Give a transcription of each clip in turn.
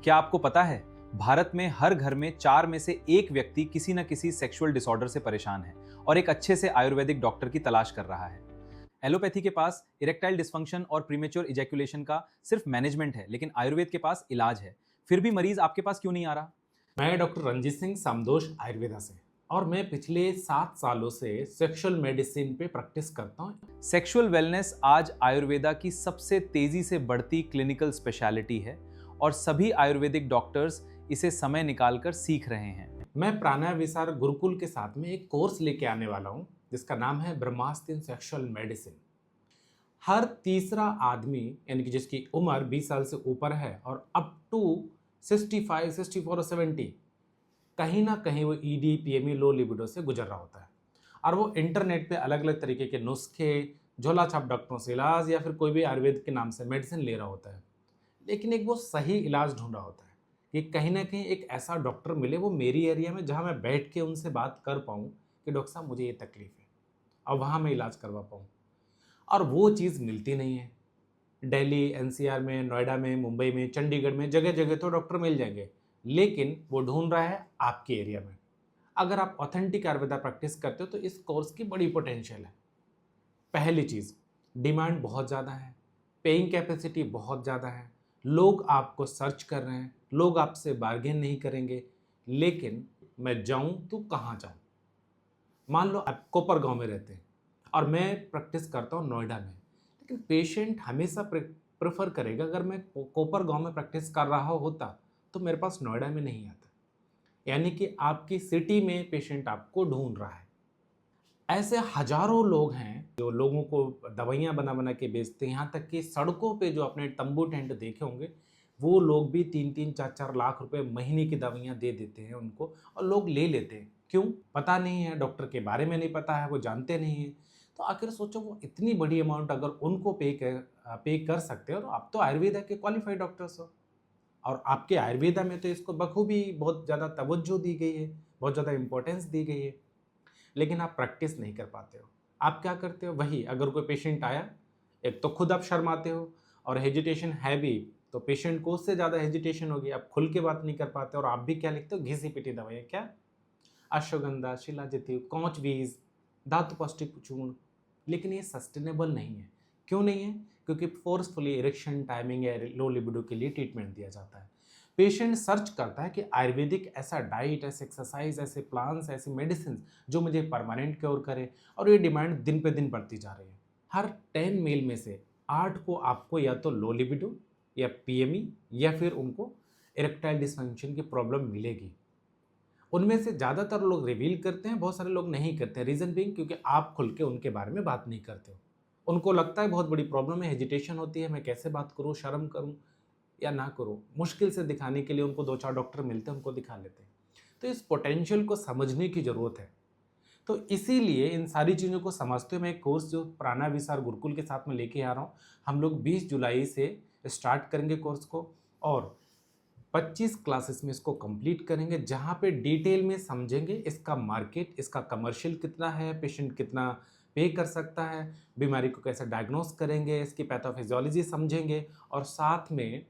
क्या आपको पता है, भारत में हर घर में 4 में से 1 व्यक्ति किसी न किसी सेक्सुअल डिसऑर्डर से परेशान है और एक अच्छे से आयुर्वेदिक डॉक्टर की तलाश कर रहा है। एलोपैथी के पास इरेक्टाइल डिस्फंक्शन और प्रीमेच्योर इजैकुलेशन का सिर्फ मैनेजमेंट है, लेकिन आयुर्वेद के पास इलाज है। फिर भी मरीज आपके पास क्यों नहीं आ रहा? मैं डॉक्टर रंजीत सिंह समदोष आयुर्वेदा से और मैं पिछले 7 सालों से सेक्सुअल मेडिसिन पे प्रैक्टिस करता हूँ। सेक्सुअल वेलनेस आज आयुर्वेदा की सबसे तेजी से बढ़ती क्लिनिकल स्पेशलिटी है और सभी आयुर्वेदिक डॉक्टर्स इसे समय निकालकर सीख रहे हैं। मैं प्राणा विसार गुरुकुल के साथ में एक कोर्स लेके आने वाला हूँ जिसका नाम है ब्रह्मास्त्र इन सेक्सुअल मेडिसिन। हर तीसरा आदमी यानी कि जिसकी उम्र 20 साल से ऊपर है और अप टू 65, 64 और 70 कहीं ना कहीं वो ईडी पीएमई लो लिबिडो से गुजर रहा होता है और वो इंटरनेट पे अलग अलग तरीके के नुस्खे, झोला छाप डॉक्टरों से इलाज या फिर कोई भी आयुर्वेद के नाम से मेडिसिन ले रहा होता है। लेकिन एक वो सही इलाज ढूंढ रहा होता है कि कहीं ना कहीं एक ऐसा डॉक्टर मिले वो मेरी एरिया में जहाँ मैं बैठ के उनसे बात कर पाऊँ कि डॉक्टर साहब मुझे ये तकलीफ है और वहाँ मैं इलाज करवा पाऊँ। और वो चीज़ मिलती नहीं है। दिल्ली एनसीआर में, नोएडा में, मुंबई में, चंडीगढ़ में जगह जगह तो डॉक्टर मिल जाएंगे, लेकिन वो ढूंढ रहा है आपके एरिया में। अगर आप ऑथेंटिक आयुर्वेदा प्रैक्टिस करते हो तो इस कोर्स की बड़ी पोटेंशियल है। पहली चीज़, डिमांड बहुत ज़्यादा है, पेइंग कैपेसिटी बहुत ज़्यादा है, लोग आपको सर्च कर रहे हैं, लोग आपसे बार्गेन नहीं करेंगे। लेकिन मैं जाऊं तो कहाँ जाऊं? मान लो आप कोपर गांव में रहते हैं और मैं प्रैक्टिस करता हूँ नोएडा में, लेकिन पेशेंट हमेशा प्रेफर करेगा, अगर मैं कोपर गांव में प्रैक्टिस कर रहा होता तो मेरे पास नोएडा में नहीं आता। यानी कि आपकी सिटी में पेशेंट आपको ढूंढ रहा है। ऐसे हजारों लोग हैं जो लोगों को दवाइयाँ बना बना के बेचते हैं। यहाँ तक कि सड़कों पे जो आपने तंबू टेंट देखे होंगे, वो लोग भी 3-3, 4-4 लाख रुपए महीने की दवाइयाँ दे देते हैं उनको और लोग ले लेते हैं। क्यों? पता नहीं है, डॉक्टर के बारे में नहीं पता है, वो जानते नहीं हैं। तो आखिर सोचो, वो इतनी बड़ी अमाउंट अगर उनको पे कर सकते हो, तो आप तो आयुर्वेदा के क्वालिफाइड डॉक्टर्स हो और आपके आयुर्वेदा में तो इसको बखूबी बहुत ज़्यादा तवज्जो दी गई है, बहुत ज़्यादा इंपॉर्टेंस दी गई है। लेकिन आप प्रैक्टिस नहीं कर पाते हो। आप क्या करते हो? वही, अगर कोई पेशेंट आया, एक तो खुद आप शर्माते हो और हेजिटेशन है भी, तो पेशेंट को उससे ज़्यादा हेजिटेशन होगी, आप खुल के बात नहीं कर पाते और आप भी क्या लिखते हो? घिसी पिटी दवाइयाँ। क्या? अश्वगंधा, शिलाजित, कौच बीज, धातु पौष्टिक चूर्ण। लेकिन ये सस्टेनेबल नहीं है। क्यों नहीं है? क्योंकि फोर्सफुली इरेक्शन, टाइमिंग या लो लिबिडो के लिए ट्रीटमेंट दिया जाता है। पेशेंट सर्च करता है कि आयुर्वेदिक ऐसा डाइट, ऐसे एक्सरसाइज, ऐसे प्लान्स, ऐसी मेडिसिन जो मुझे परमानेंट क्योर करे, और ये डिमांड दिन पे दिन बढ़ती जा रही है। हर 10 मेल में से 8 को आपको या तो लो लिबिडो या पीएमई या फिर उनको इरेक्टाइल डिसफंक्शन की प्रॉब्लम मिलेगी। उनमें से ज़्यादातर लोग रिवील करते हैं, बहुत सारे लोग नहीं करते हैं। रीज़न बीइंग क्योंकि आप खुल के उनके बारे में बात नहीं करते हो। उनको लगता है बहुत बड़ी प्रॉब्लम है, हेजिटेशन होती है, मैं कैसे बात करूँ, शर्म करूँ या ना करूँ। मुश्किल से दिखाने के लिए उनको 2-4 डॉक्टर मिलते हैं, उनको दिखा लेते हैं। तो इस पोटेंशियल को समझने की ज़रूरत है। तो इसीलिए इन सारी चीज़ों को समझते हुए मैं एक कोर्स जो प्राणा विसार गुरुकुल के साथ में लेके आ रहा हूँ। हम लोग 20 जुलाई से स्टार्ट करेंगे कोर्स को और 25 क्लासेस में इसको कंप्लीट करेंगे, जहाँ पे डिटेल में समझेंगे इसका मार्केट, इसका कमर्शियल कितना है, पेशेंट कितना पे कर सकता है, बीमारी को कैसे डायग्नोस करेंगे, इसकी पैथोफिजियोलॉजी समझेंगे और साथ में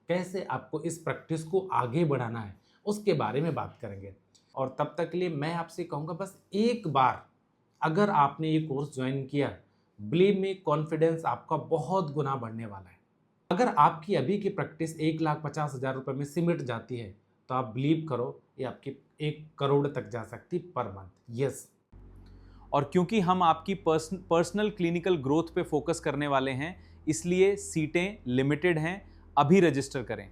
कैसे आपको इस प्रैक्टिस को आगे बढ़ाना है उसके बारे में बात करेंगे। और तब तक के लिए मैं आपसे कहूँगा, बस एक बार अगर आपने ये कोर्स ज्वाइन किया, बिलीव मी, कॉन्फिडेंस आपका बहुत गुना बढ़ने वाला है। अगर आपकी अभी की प्रैक्टिस 1,50,000 रुपये में सिमट जाती है, तो आप बिलीव करो ये आपकी 1 करोड़ तक जा सकती पर मंथ। यस। और क्योंकि हम आपकी पर्सनल क्लिनिकल ग्रोथ पे फोकस करने वाले हैं, इसलिए सीटें लिमिटेड हैं। अभी रजिस्टर करें।